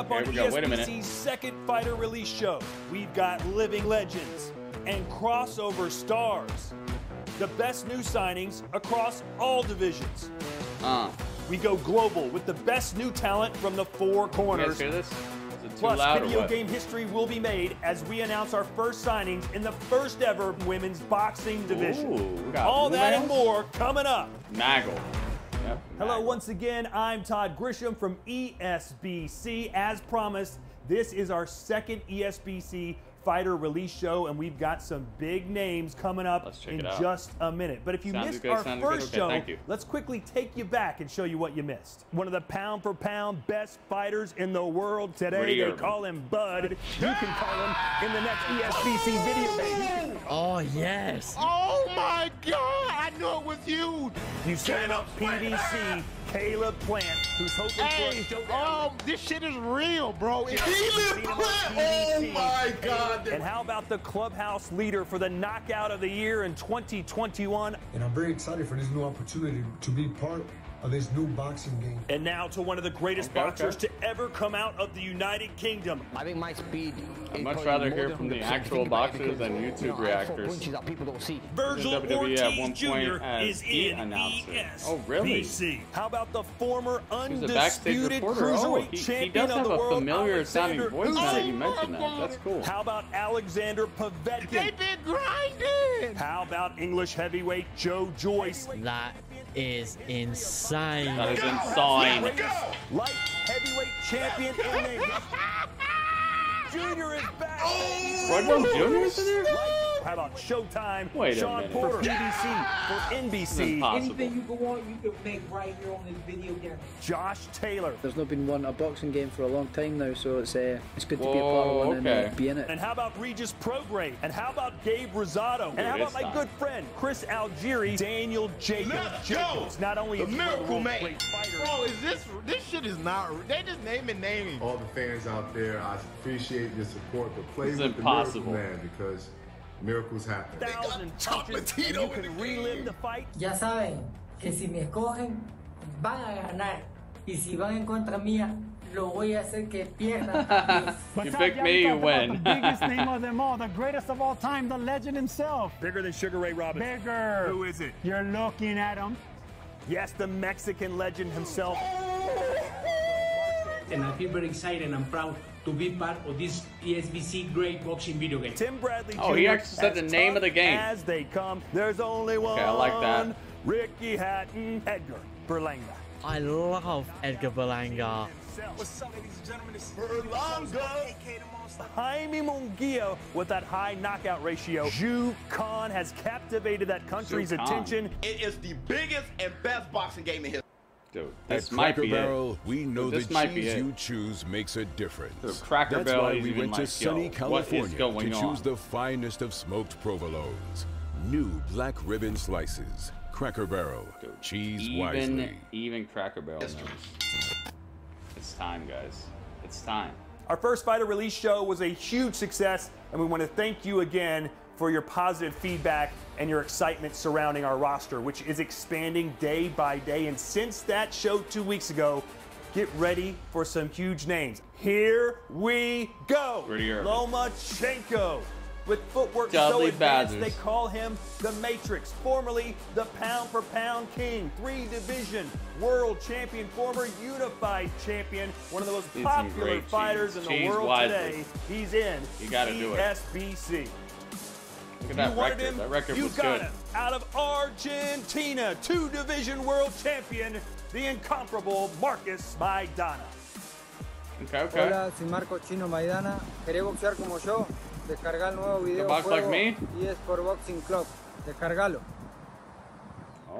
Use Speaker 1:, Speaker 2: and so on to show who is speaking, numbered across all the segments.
Speaker 1: up on ESBC's second fighter release show, we've got living legends and crossover stars. The best new signings across all divisions. We go global with the best new talent from the four corners.
Speaker 2: You guys hear this? Is it too
Speaker 1: Plus,
Speaker 2: loud
Speaker 1: video
Speaker 2: or what?
Speaker 1: game history will be made as we announce our first signings in the first ever women's boxing division.
Speaker 2: Ooh, we got
Speaker 1: all that
Speaker 2: males?
Speaker 1: and more coming up.
Speaker 2: Nagel. Yep,
Speaker 1: Hello
Speaker 2: Nagel.
Speaker 1: once again, I'm Todd Grisham from ESBC. As promised, this is our second ESBC fighter release show, and we've got some big names coming up in just a minute. But if you missed our first show, let's quickly take you back and show you what you missed. One of the pound-for-pound best fighters in the world today. They call him Bud. You can call him in the next ESBC video game.
Speaker 3: Oh, yes.
Speaker 4: Oh, my God. I knew it was you.
Speaker 1: You stand up PBC, Caleb Plant, who's hoping for a showdown.
Speaker 4: Oh, this shit is real, bro.
Speaker 1: Caleb Plant. Oh, my God. And how about the clubhouse leader for the knockout of the year in 2021?
Speaker 5: And I'm very excited for this new opportunity to be part of this new boxing game.
Speaker 1: And now to one of the greatest boxers to ever come out of the United Kingdom.
Speaker 6: I think my speed.
Speaker 2: I'd much rather hear from the actual boxers than YouTube reactors.
Speaker 1: Virgil Ortiz Jr. is in ESBC.
Speaker 2: Oh, really?
Speaker 1: How about the former
Speaker 2: He's a backstage
Speaker 1: undisputed
Speaker 2: reporter.
Speaker 1: cruiserweight
Speaker 2: He
Speaker 1: champion
Speaker 2: does
Speaker 1: of
Speaker 2: have
Speaker 1: the
Speaker 2: a
Speaker 1: world,
Speaker 2: familiar sounding
Speaker 1: Alexander
Speaker 2: voice now that you
Speaker 1: Usyk?
Speaker 2: mentioned that. That's cool.
Speaker 1: How about Alexander Povetkin?
Speaker 4: They've been grinding.
Speaker 1: How about English heavyweight Joe Joyce?
Speaker 3: That is insane.
Speaker 2: That is insane.
Speaker 1: Light heavyweight champion in England. Junior is back.
Speaker 2: Rodman Jr. is in there?
Speaker 1: How about Showtime?
Speaker 2: Wait a
Speaker 1: Sean
Speaker 2: minute.
Speaker 1: Porter, PBC, for NBC.
Speaker 7: Anything you can want, you can make right here on this video game.
Speaker 1: Josh Taylor.
Speaker 8: There's not been a boxing game for a long time now, so it's good to be a part of one and be in it.
Speaker 1: And how about Regis Prograde? And how about Gabe Rosado? And how about my good friend Chris Algieri, Daniel Jacobs? Not only
Speaker 4: the Miracle Man.
Speaker 1: Great fighter.
Speaker 4: Bro, this shit is not. They just naming.
Speaker 9: All the fans out there, I appreciate your support, but play with
Speaker 2: impossible.
Speaker 9: the Miracle Man because miracles happen.
Speaker 1: You can relive the fight.
Speaker 7: Ya saben que si me escogen, van a ganar. Y si van en contra mía, lo voy a hacer que pierdan.
Speaker 2: You pick me, you win.
Speaker 10: The biggest name of them all, the greatest of all time, the legend himself.
Speaker 1: Bigger than Sugar Ray Robinson.
Speaker 10: Bigger.
Speaker 1: Who is it?
Speaker 10: You're looking at him.
Speaker 1: Yes, the Mexican legend himself.
Speaker 7: And I feel very excited and I'm proud to be part of this ESBC great boxing video game.
Speaker 1: Tim Bradley Jr.
Speaker 2: Oh, he actually said the name of the game.
Speaker 1: As they come, there's only one.
Speaker 2: Okay, I like that.
Speaker 1: Ricky Hatton, Edgar Berlanga.
Speaker 3: I love Edgar Berlanga.
Speaker 1: What's up, ladies and gentlemen? It's Berlanga. Jaime Munguia with that high knockout ratio. JUAN has captivated that country's attention.
Speaker 4: It is the biggest and best boxing game in history.
Speaker 2: Dude, this might be it.
Speaker 11: We know
Speaker 2: This
Speaker 11: the
Speaker 2: might be
Speaker 11: cheese
Speaker 2: it.
Speaker 11: you choose makes a difference.
Speaker 2: Dude, Cracker
Speaker 11: That's
Speaker 2: Barrel
Speaker 11: why
Speaker 2: is
Speaker 11: we
Speaker 2: even
Speaker 11: went to
Speaker 2: like,
Speaker 11: sunny
Speaker 2: yo,
Speaker 11: California
Speaker 2: what is going
Speaker 11: to
Speaker 2: on?
Speaker 11: choose the finest of smoked provolones. New black ribbon slices. Cracker Barrel.
Speaker 2: Dude,
Speaker 11: Cheese wisely.
Speaker 2: Even Cracker Barrel knows. It's time, guys. It's time.
Speaker 1: Our first fighter release show was a huge success, and we want to thank you again for your positive feedback and your excitement surrounding our roster, which is expanding day by day. And since that show 2 weeks ago, get ready for some huge names. Here we go. Lomachenko. With footwork so advanced, they call him the Matrix, formerly the pound-for-pound king, 3-division world champion, former unified champion, one of the most popular fighters in the world today. He's in ESBC.
Speaker 2: Look at that record. That record was good.
Speaker 1: Him. Out of Argentina, 2-division world champion, the incomparable Marcus Maidana.
Speaker 2: Okay, okay.
Speaker 12: Hola, soy Marco Chino Maidana. ¿Querés boxear como yo? Descarga el nuevo video
Speaker 2: like
Speaker 12: eSport Boxing Club. Descargalo.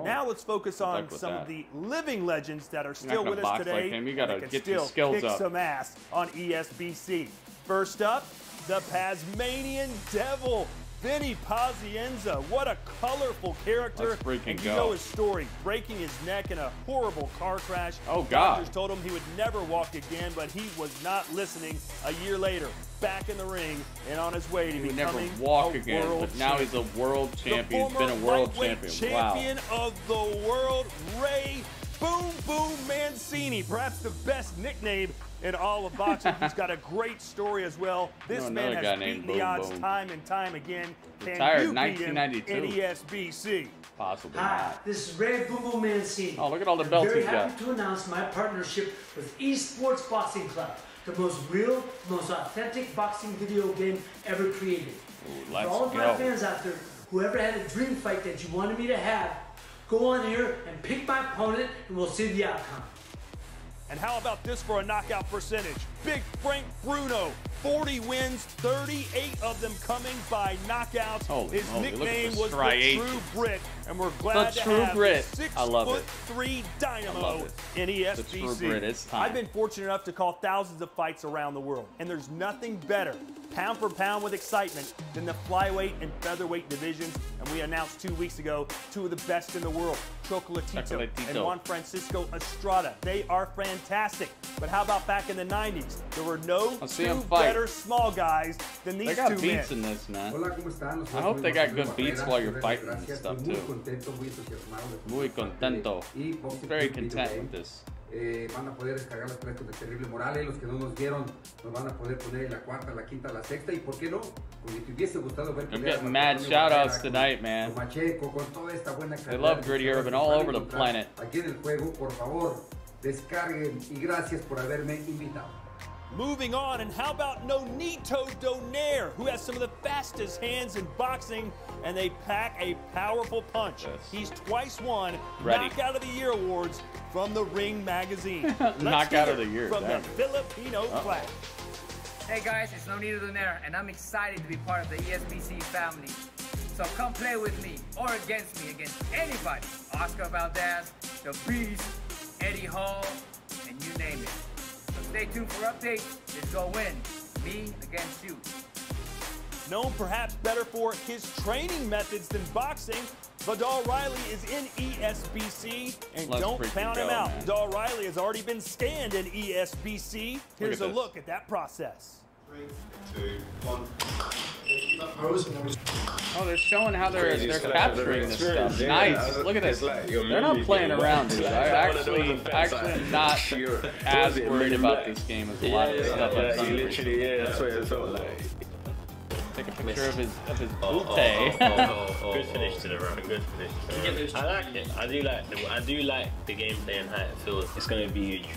Speaker 1: Now let's focus on some of the living legends that are still with us today.
Speaker 2: Like him. You gotta
Speaker 1: that
Speaker 2: get
Speaker 1: can
Speaker 2: your
Speaker 1: still
Speaker 2: skills
Speaker 1: kick
Speaker 2: up.
Speaker 1: some ass on ESBC. First up, the Tasmanian Devil, Vinny Pazienza. What a colorful character.
Speaker 2: Let's freaking
Speaker 1: and you
Speaker 2: go.
Speaker 1: know his story, breaking his neck in a horrible car crash.
Speaker 2: Oh, God.
Speaker 1: Doctors told him he would never walk again, but he was not listening. A year later, back in the ring and on his way to
Speaker 2: He would
Speaker 1: becoming
Speaker 2: never walk
Speaker 1: a
Speaker 2: again,
Speaker 1: world
Speaker 2: but now he's a world champion. He's been a world champion.
Speaker 1: Of the world, Ray Boom Boom Mancini, perhaps the best nickname in all of boxing. He's got a great story as well. This man has beaten the odds time and time again.
Speaker 2: Retired
Speaker 1: in
Speaker 2: 1992.
Speaker 1: In ESBC.
Speaker 2: Possibly
Speaker 6: Hi,
Speaker 2: not.
Speaker 6: this is Red Boom Boom Mancini.
Speaker 2: Oh, look at all the belts he's got.
Speaker 6: I'm very happy to announce my partnership with eSports Boxing Club, the most real, most authentic boxing video game ever created.
Speaker 2: Ooh,
Speaker 6: For all of my fans out there, whoever had a dream fight that you wanted me to have, go on here and pick my opponent and we'll see the outcome.
Speaker 1: And how about this for a knockout percentage? Big Frank Bruno, 40 wins, 38 of them coming by knockouts. His nickname was the True Brit, and we're glad to have the 6'3" Dynamo in ESBC. I've been fortunate enough to call thousands of fights around the world, and there's nothing better, pound for pound with excitement, than the flyweight and featherweight divisions. And we announced 2 weeks ago 2 of the best in the world, Chocolatito and Juan Francisco Estrada. They are fantastic. But how about back in the 90s? There were no 2 better small guys than these 2 men.
Speaker 2: They got beats in this, man. I hope they got good beats while you're fighting and stuff, too. Muy contento. Very content with this.
Speaker 13: Van a poder descargar los créditos de Terrible Morales, los que no nos vieron nos van a poder poner en la cuarta, la quinta, la sexta, y por qué no, porque te hubiese gustado ver
Speaker 2: I'm getting mad shoutouts tonight, man.
Speaker 13: LOMACHENKO con toda esta buena
Speaker 2: They love Gritty Urban all over the planet.
Speaker 13: Aquí en el juego, por favor, descarguen y gracias por haberme invitado.
Speaker 1: Moving on, and how about Nonito Donaire, who has some of the fastest hands in boxing, and they pack a powerful punch. He's twice won Knockout of the Year awards from the Ring magazine.
Speaker 2: Knockout of the Year
Speaker 1: from the Filipino flag.
Speaker 14: Hey guys, it's Nonito Donaire, and I'm excited to be part of the ESBC family. So come play with me, or against me, against anybody. Oscar Valdez, The Beast, Eddie Hall, and you name it. So stay tuned for updates. Let's go win. Me against you.
Speaker 1: Known perhaps better for his training methods than boxing, Vidal Riley is in ESBC, and don't count him out. Vidal Riley has already been scanned in ESBC. Here's a look at that process.
Speaker 9: 3, 2, 1.
Speaker 2: Oh, they're showing how they're capturing this stuff. Nice. Look at this. They're not playing around, dude. I actually am not as worried about this game as a lot of the stuff I've done.
Speaker 15: That's what it felt like.
Speaker 2: Take a picture of his
Speaker 15: bootay. Good finish to the round. Good finish. I like it. I do like the gameplay and how it feels. It's going to be huge.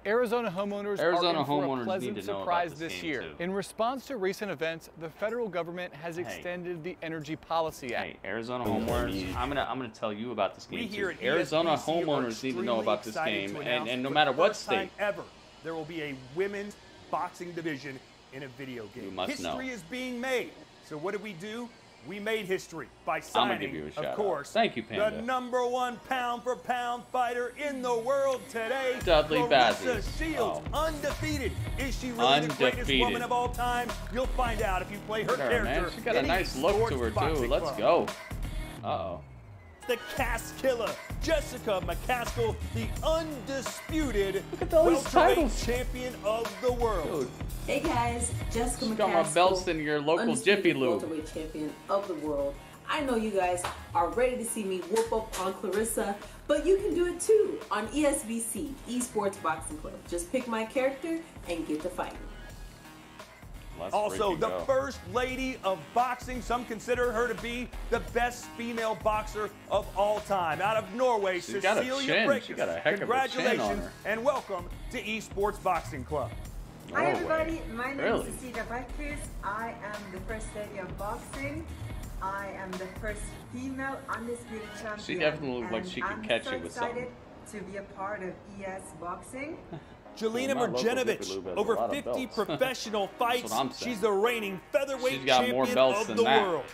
Speaker 16: Arizona homeowners are in for a pleasant surprise this year. In response to recent events, the federal government has extended the Energy Policy Act.
Speaker 2: Hey, Arizona homeowners, I'm gonna tell you about this game too. Arizona homeowners need to know about this game, and no matter what state.
Speaker 1: Ever, there will be a women's boxing division in a video game.
Speaker 2: You must know.
Speaker 1: History is being made. So what did we do? We made history by signing, of course,
Speaker 2: thank you, Panda,
Speaker 1: the #1 pound-for-pound fighter in the world today,
Speaker 2: Dudley
Speaker 1: Broxa Shields, undefeated. Is she really the greatest woman of all time? You'll find out if you play her character.
Speaker 2: Man. She got a nice look to her, too. Let's go. Uh-oh.
Speaker 1: The Cast Killer, Jessica McCaskill, the undisputed welterweight champion of the world.
Speaker 2: Dude.
Speaker 17: Hey guys, Jessica McCaskill,
Speaker 2: got more belts than your local Jiffy Lube.
Speaker 17: Welterweight champion of the world. I know you guys are ready to see me whoop up on Clarissa, but you can do it too on ESBC, eSports Boxing Club. Just pick my character and get to fighting.
Speaker 1: Also, the first lady of boxing. Some consider her to be the best female boxer of all time. Out of Norway, Cecilia BRAEKHUS. Congratulations and welcome to eSports Boxing Club.
Speaker 18: Hi everybody, my name is Cecilia BRAEKHUS. I am the first lady of boxing. I am the first female undisputed champion.
Speaker 2: She definitely looked like she could catch you with something.
Speaker 18: I'm so excited to be a part of ES Boxing.
Speaker 1: Jelena Marjanovic, over 50 professional fights. She's the reigning featherweight champion of the world.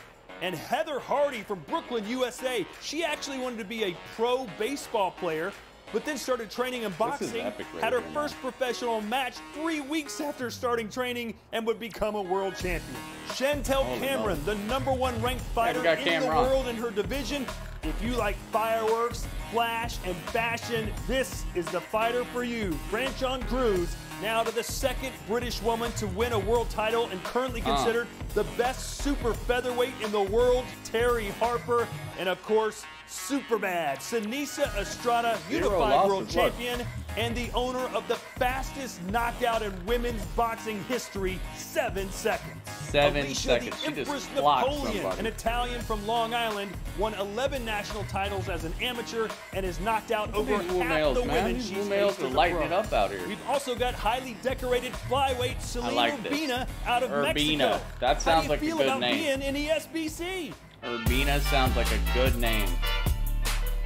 Speaker 1: And Heather Hardy from Brooklyn, USA. She actually wanted to be a pro baseball player, but then started training in boxing, had her first professional match 3 weeks after starting training, and would become a world champion. Chantel Cameron, the #1 ranked fighter in the world in her division. If you like fireworks, flash, and fashion, this is the fighter for you. Franchon Cruz, now to the second British woman to win a world title and currently considered the best super featherweight in the world, Terry Harper. And of course, Superbad, Sinisa Estrada, unified world champion, and the owner of the fastest knockout in women's boxing history, 7 seconds.
Speaker 2: 7 seconds. She just blocked
Speaker 1: Napoleon,
Speaker 2: somebody.
Speaker 1: an Italian from Long Island, won 11 national titles as an amateur and is knocked out over half the women she's faced as a
Speaker 2: lighting
Speaker 1: pro.
Speaker 2: it up out here.
Speaker 1: We've also got highly decorated flyweight Celine Urbina out of
Speaker 2: Urbina.
Speaker 1: Mexico.
Speaker 2: That sounds like a
Speaker 1: How do you feel
Speaker 2: good
Speaker 1: about
Speaker 2: name.
Speaker 1: being in ESBC?
Speaker 2: Urbina sounds like a good name.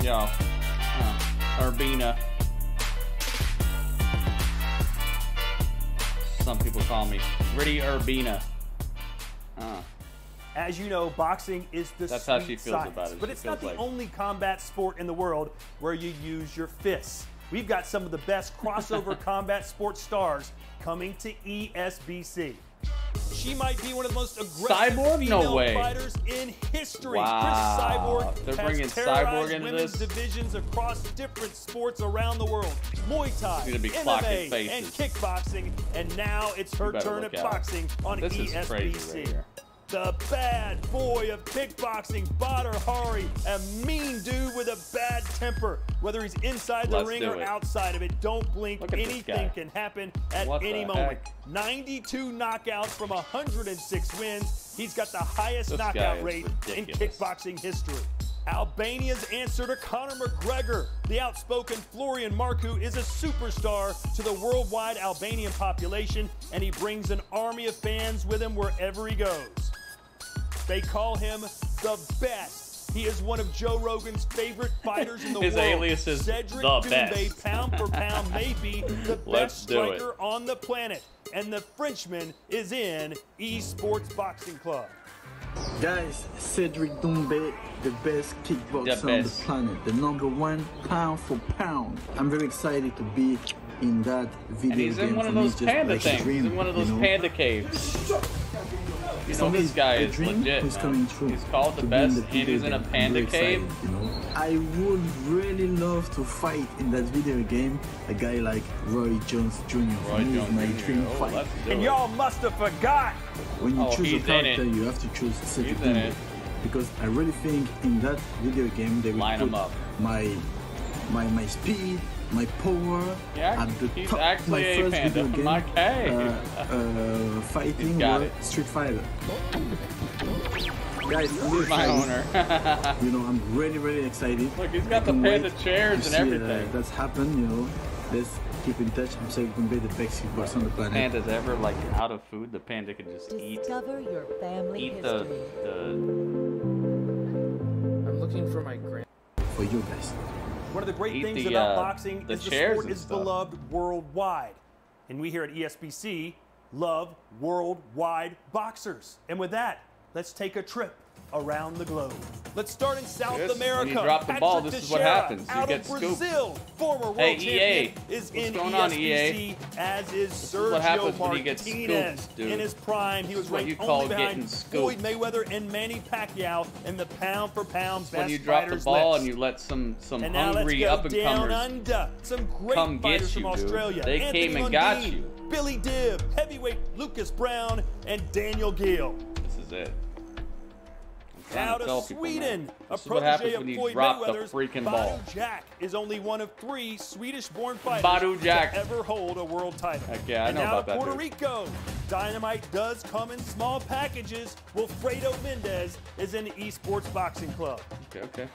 Speaker 2: Yo. Urbina. Some people call me Gritty Urbina.
Speaker 1: As you know, boxing is the
Speaker 2: That's how
Speaker 1: sweet
Speaker 2: she feels
Speaker 1: science,
Speaker 2: about it.
Speaker 1: but
Speaker 2: She
Speaker 1: it's not
Speaker 2: feels
Speaker 1: the
Speaker 2: like-
Speaker 1: only combat sport in the world where you use your fists. We've got some of the best crossover combat sports stars coming to ESBC. She might be one of the most aggressive
Speaker 2: Cyborg? No
Speaker 1: female
Speaker 2: way.
Speaker 1: fighters in history.
Speaker 2: Wow.
Speaker 1: Chris Cyborg
Speaker 2: They're
Speaker 1: has
Speaker 2: bringing
Speaker 1: terrorized
Speaker 2: Cyborg into
Speaker 1: women's
Speaker 2: this?
Speaker 1: divisions across different sports around the world. Muay Thai,
Speaker 2: She's gonna be clocking
Speaker 1: MMA,
Speaker 2: faces.
Speaker 1: and kickboxing, and now it's her
Speaker 2: better
Speaker 1: turn
Speaker 2: look
Speaker 1: at
Speaker 2: out.
Speaker 1: boxing on
Speaker 2: This is
Speaker 1: ESBC.
Speaker 2: crazy right here.
Speaker 1: The bad boy of kickboxing, Badr Hari, a mean dude with a bad temper. Whether he's inside the
Speaker 2: Let's
Speaker 1: ring
Speaker 2: do
Speaker 1: or
Speaker 2: it.
Speaker 1: outside of it, don't blink.
Speaker 2: Look at this
Speaker 1: Anything
Speaker 2: guy.
Speaker 1: can happen at
Speaker 2: What
Speaker 1: any
Speaker 2: the
Speaker 1: moment.
Speaker 2: heck?
Speaker 1: 92 knockouts from 106 wins. He's got the highest
Speaker 2: This guy
Speaker 1: knockout
Speaker 2: is
Speaker 1: rate in
Speaker 2: ridiculous.
Speaker 1: kickboxing history. Albania's answer to Conor McGregor. The outspoken Florian Marku is a superstar to the worldwide Albanian population, and he brings an army of fans with him wherever he goes. They call him the best. He is one of Joe Rogan's favorite fighters in the
Speaker 2: His
Speaker 1: world.
Speaker 2: alias is
Speaker 1: Cedric
Speaker 2: the
Speaker 1: Doumbé,
Speaker 2: best.
Speaker 1: pound for pound, may be the
Speaker 2: Let's
Speaker 1: best
Speaker 2: do it.
Speaker 1: striker on the planet. And the Frenchman is in eSports Boxing Club.
Speaker 19: Guys, Cedric Doumbé, the best kickboxer on the planet, the #1 pound for pound. I'm very excited to be in that video
Speaker 2: And he's
Speaker 19: game.
Speaker 2: in one
Speaker 19: For
Speaker 2: of
Speaker 19: me,
Speaker 2: those
Speaker 19: it's just
Speaker 2: panda
Speaker 19: like a
Speaker 2: things.
Speaker 19: dream,
Speaker 2: He's in one of those
Speaker 19: you know?
Speaker 2: panda caves. You
Speaker 19: For
Speaker 2: know,
Speaker 19: me,
Speaker 2: this
Speaker 19: it's
Speaker 2: guy
Speaker 19: a
Speaker 2: is
Speaker 19: dream
Speaker 2: legit,
Speaker 19: who's
Speaker 2: man.
Speaker 19: coming true.
Speaker 2: He's called the
Speaker 19: to be in
Speaker 2: best,
Speaker 19: the
Speaker 2: and
Speaker 19: video
Speaker 2: he's in a
Speaker 19: game. I'm
Speaker 2: panda
Speaker 19: very
Speaker 2: cave.
Speaker 19: excited, you know? I would really love to fight in that video game a guy like Roy Jones Jr. For me, is my dream fight.
Speaker 1: And y'all must have forgot.
Speaker 19: When you choose a
Speaker 2: he's in
Speaker 19: character,
Speaker 2: it.
Speaker 19: you have to choose Cedric
Speaker 2: He's in
Speaker 19: Doumbé.
Speaker 2: it.
Speaker 19: Because I really think in that video game they will
Speaker 2: Line
Speaker 19: put
Speaker 2: him up.
Speaker 19: my speed, my power
Speaker 2: Yeah,
Speaker 19: at the
Speaker 2: he's
Speaker 19: top.
Speaker 2: actually
Speaker 19: My
Speaker 2: a
Speaker 19: first
Speaker 2: panda.
Speaker 19: video game
Speaker 2: Okay.
Speaker 19: fighting
Speaker 2: He's got
Speaker 19: was
Speaker 2: it.
Speaker 19: Street Fighter. Guys, I'm very
Speaker 2: My
Speaker 19: excited. You know, I'm really excited.
Speaker 2: Look, he's got
Speaker 19: I
Speaker 2: the
Speaker 19: can't
Speaker 2: panda
Speaker 19: wait
Speaker 2: chairs
Speaker 19: to
Speaker 2: and
Speaker 19: see,
Speaker 2: everything.
Speaker 19: that's happened, you know. Let's keep in touch. I'm saying Doumbé, the best kickboxer on the planet.
Speaker 2: Panda's ever like out of food, the panda can just
Speaker 20: Discover your family
Speaker 2: eat
Speaker 20: history.
Speaker 21: I'm looking for my grand.
Speaker 19: For you guys.
Speaker 1: One of the great
Speaker 2: Eat
Speaker 1: things
Speaker 2: the,
Speaker 1: about boxing
Speaker 2: the
Speaker 1: is the
Speaker 2: chairs
Speaker 1: sport
Speaker 2: and
Speaker 1: is
Speaker 2: stuff.
Speaker 1: beloved worldwide. And we here at ESBC love worldwide boxers. And with that, let's take a trip around the globe. Let's start in South
Speaker 2: Yes,
Speaker 1: America.
Speaker 2: when you drop the ball,
Speaker 1: Patrick
Speaker 2: this is what
Speaker 1: Teixeira
Speaker 2: happens. You
Speaker 1: out
Speaker 2: get
Speaker 1: of
Speaker 2: scooped.
Speaker 1: Brazil, former world
Speaker 2: Hey,
Speaker 1: champion,
Speaker 2: EA.
Speaker 1: is
Speaker 2: What's
Speaker 1: in
Speaker 2: going on,
Speaker 1: ESBC,
Speaker 2: EA?
Speaker 1: as is
Speaker 2: This is what
Speaker 1: Sergio
Speaker 2: happens when you get
Speaker 1: Martinez.
Speaker 2: scooped, dude.
Speaker 1: In his prime, he was
Speaker 2: This is what
Speaker 1: ranked
Speaker 2: you call
Speaker 1: only behind
Speaker 2: getting scooped.
Speaker 1: Floyd Mayweather and Manny Pacquiao in the pound-for-pound
Speaker 2: It's
Speaker 1: best
Speaker 2: when you drop the
Speaker 1: fighters
Speaker 2: ball
Speaker 1: list.
Speaker 2: and you let some
Speaker 1: And now let's
Speaker 2: hungry
Speaker 1: go
Speaker 2: up and
Speaker 1: down
Speaker 2: comers
Speaker 1: under. Some great
Speaker 2: come
Speaker 1: fighters
Speaker 2: get you,
Speaker 1: from
Speaker 2: dude.
Speaker 1: Australia.
Speaker 2: They
Speaker 1: Anthony
Speaker 2: came and got
Speaker 1: Mundine,
Speaker 2: you.
Speaker 1: Billy Dibb, heavyweight Lucas Brown, and Daniel Gill.
Speaker 2: This is it. I'm trying
Speaker 1: Out
Speaker 2: to tell
Speaker 1: of
Speaker 2: people,
Speaker 1: Sweden,
Speaker 2: man.
Speaker 1: a
Speaker 2: This is what happens
Speaker 1: protege
Speaker 2: when
Speaker 1: of
Speaker 2: you
Speaker 1: Floyd
Speaker 2: drop the
Speaker 1: Mayweather's,
Speaker 2: freaking
Speaker 1: Badou
Speaker 2: ball.
Speaker 1: Jack is only one of 3 Swedish-born fighters
Speaker 2: Badou Jack.
Speaker 1: to ever hold a world title.
Speaker 2: Heck yeah, I
Speaker 1: and
Speaker 2: know
Speaker 1: now
Speaker 2: about that
Speaker 1: Puerto
Speaker 2: dude.
Speaker 1: Rico, dynamite does come in small packages. Wilfredo Mendez is in the eSports Boxing Club.
Speaker 2: Okay.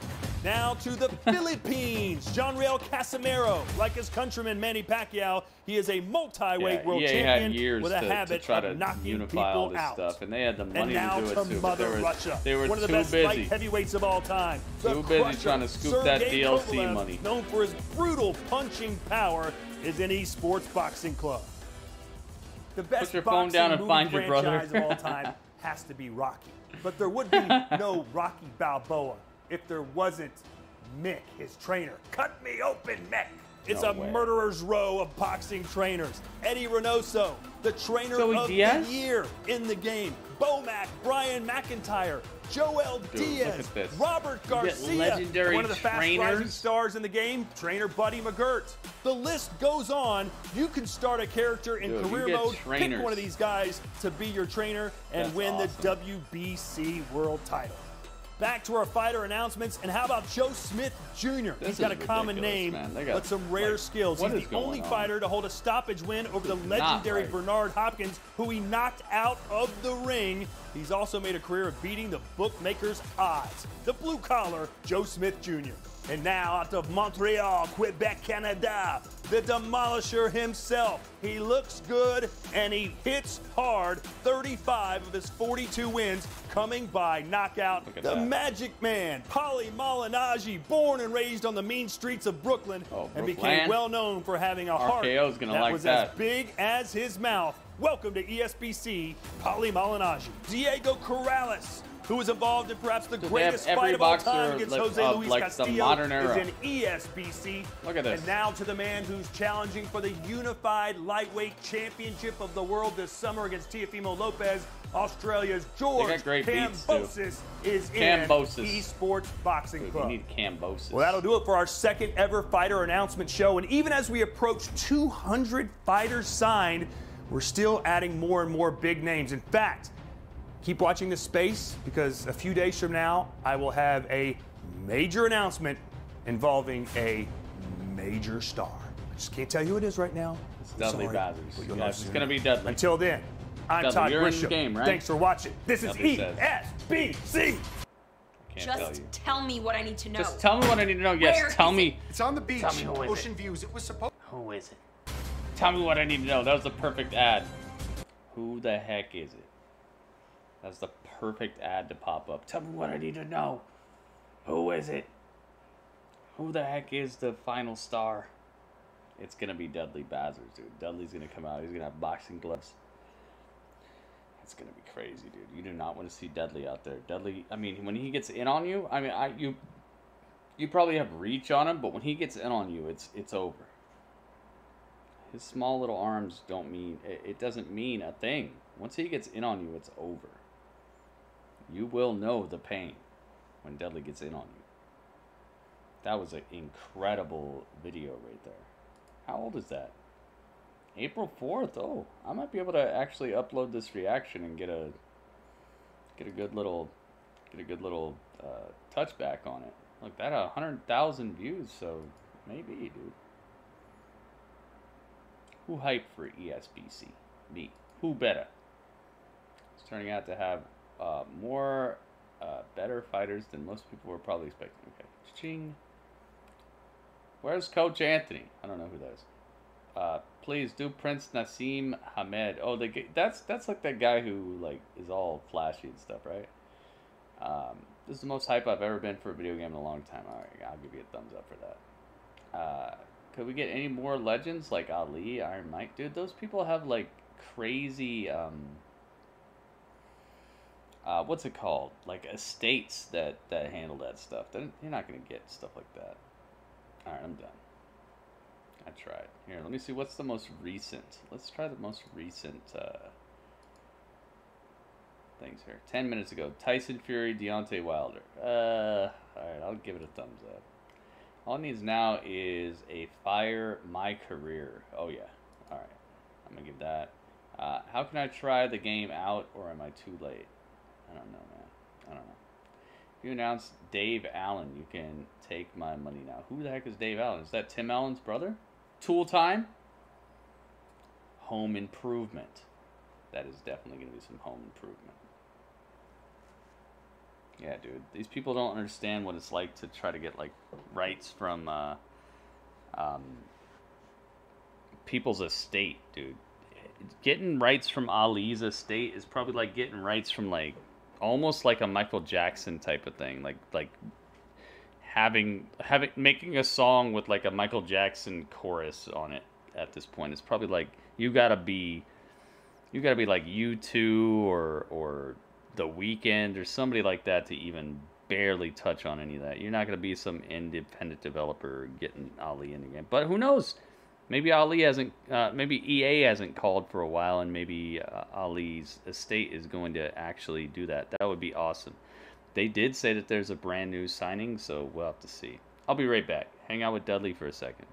Speaker 1: Now to the Philippines, Jonreal Casimero. Like his countryman Manny Pacquiao, he is a multi-weight world
Speaker 2: EA
Speaker 1: champion
Speaker 2: had years
Speaker 1: with a
Speaker 2: to
Speaker 1: habit
Speaker 2: try
Speaker 1: of
Speaker 2: to
Speaker 1: knocking
Speaker 2: unify all
Speaker 1: people
Speaker 2: this
Speaker 1: out.
Speaker 2: stuff, and they had the
Speaker 1: And
Speaker 2: money
Speaker 1: now
Speaker 2: to do it
Speaker 1: to
Speaker 2: too. But
Speaker 1: Mother Russia,
Speaker 2: they were
Speaker 1: one of the
Speaker 2: too
Speaker 1: best
Speaker 2: busy.
Speaker 1: light heavyweights of all time. The
Speaker 2: Too busy
Speaker 1: Crusher,
Speaker 2: trying to scoop that
Speaker 1: Sergey
Speaker 2: DLC
Speaker 1: Kovalev,
Speaker 2: money.
Speaker 1: known for his brutal punching power, is in eSports Boxing Club. The best
Speaker 2: your phone
Speaker 1: boxing
Speaker 2: down and
Speaker 1: movie
Speaker 2: find your brother.
Speaker 1: franchise of all time has to be Rocky. But there would be no Rocky Balboa if there wasn't Mick, his trainer. Cut me open, Mick. It's
Speaker 2: No
Speaker 1: a
Speaker 2: way.
Speaker 1: murderer's row of boxing trainers. Eddie Reynoso, the trainer
Speaker 2: Joey
Speaker 1: of
Speaker 2: Diaz?
Speaker 1: the year in the game. Bomac, Brian McIntyre, Joel
Speaker 2: Dude,
Speaker 1: Diaz,
Speaker 2: look at this.
Speaker 1: Robert
Speaker 2: You get
Speaker 1: Garcia,
Speaker 2: legendary
Speaker 1: one of the fast-rising
Speaker 2: trainers.
Speaker 1: stars in the game, trainer Buddy McGirt. The list goes on. You can start a character in
Speaker 2: Dude, you
Speaker 1: career
Speaker 2: get
Speaker 1: mode,
Speaker 2: trainers.
Speaker 1: pick one of these guys to be your trainer, and
Speaker 2: That's
Speaker 1: win
Speaker 2: awesome.
Speaker 1: the WBC world title. back to our fighter announcements. And how about Joe Smith Jr.? He's got a common name, but some rare skills. He's the only fighter to hold a stoppage win over the legendary Bernard Hopkins, who he knocked out of the ring. He's also made a career of beating the bookmakers' odds. The blue-collar Joe Smith Jr. And now out of Montreal, Quebec, Canada, the demolisher himself. He looks good and he hits hard. 35 of his 42 wins coming by knockout. The Magic Man, Paulie Malignaggi, born and raised on the mean streets of Brooklyn, and became well known for having a heart that was as big as his mouth. Welcome to ESBC, Paulie Malignaggi. Diego Corrales, who was involved in perhaps the greatest fight of all time against Jose Luis Castillo, is in ESBC.
Speaker 2: Look at this.
Speaker 1: And now to the man who's challenging for the unified lightweight championship of the world this summer against Teofimo Lopez. Australia's George Kambosos is in eSports Boxing Club.
Speaker 2: You need Kambosos.
Speaker 1: Well, that'll do it for our second ever fighter announcement show. And even as we approach 200 fighters signed, we're still adding more and more big names. In fact, keep watching this space, because a few days from now, I will have a major announcement involving a major star. I just can't tell you who it is right now.
Speaker 2: It's Dudley Bazers. It's going to be Dudley.
Speaker 1: Until then, I'm Todd Grisham.
Speaker 2: Right?
Speaker 1: Thanks for watching. This is ESBC.
Speaker 5: Just tell me what I need to know.
Speaker 2: Just tell me what I need to know. Yes, tell me.
Speaker 4: It's on the beach.
Speaker 2: Tell me who is
Speaker 4: Ocean views. It was supposed.
Speaker 2: Who is it? Tell me what I need to know. That was the perfect ad. Who the heck is it? That's the perfect ad to pop up. Tell me what I need to know. Who is it? Who the heck is the final star? It's going to be Dudley Bazers, dude. Dudley's going to come out. He's going to have boxing gloves. It's going to be crazy, dude. You do not want to see Dudley out there. Dudley, I mean, when he gets in on you, I mean, you probably have reach on him, but when he gets in on you, it's over. His small little arms don't mean, it doesn't mean a thing. Once he gets in on you, it's over. You will know the pain when Dudley gets in on you. That was an incredible video right there. How old is that? April 4th. Oh, I might be able to actually upload this reaction and get a good little touchback on it. Look, that 100,000 views, so maybe, dude. Who hyped for ESBC? Me. Who better? It's turning out to have more better fighters than most people were probably expecting. Okay. Ching. Where's Coach Anthony? I don't know who that is. Please do Prince Nassim Hamed. Oh, that's like that guy who like is all flashy and stuff, right? This is the most hype I've ever been for a video game in a long time. All right, I'll give you a thumbs up for that. Could we get any more legends like Ali, Iron Mike? Dude, those people have like crazy, what's it called? Like estates that handle that stuff. You're not going to get stuff like that. All right, I'm done. I tried. Here, let me see. What's the most recent? Let's try the most recent things here. 10 minutes ago, Tyson Fury, Deontay Wilder. All right, I'll give it a thumbs up. All it needs now is a fire my career. Oh, yeah. All right. I'm going to give that. How can I try the game out, or am I too late? I don't know, man. I don't know. If you announce Dave Allen, you can take my money now. Who the heck is Dave Allen? Is that Tim Allen's brother? Tool Time? Home Improvement. That is definitely going to be some home improvement. Yeah, dude. These people don't understand what it's like to try to get, like, rights from people's estate, dude. Getting rights from Ali's estate is probably like getting rights from, like, almost like a Michael Jackson type of thing. Like making a song with, like, a Michael Jackson chorus on it at this point. It's probably like you gotta be like U2 or The Weeknd or somebody like that to even barely touch on any of that. You're not going to be some independent developer getting Ali in the game. But who knows? Maybe Ali hasn't, maybe EA hasn't called for a while, and maybe Ali's estate is going to actually do that. That would be awesome. They did say that there's a brand new signing, so we'll have to see. I'll be right back. Hang out with Dudley for a second.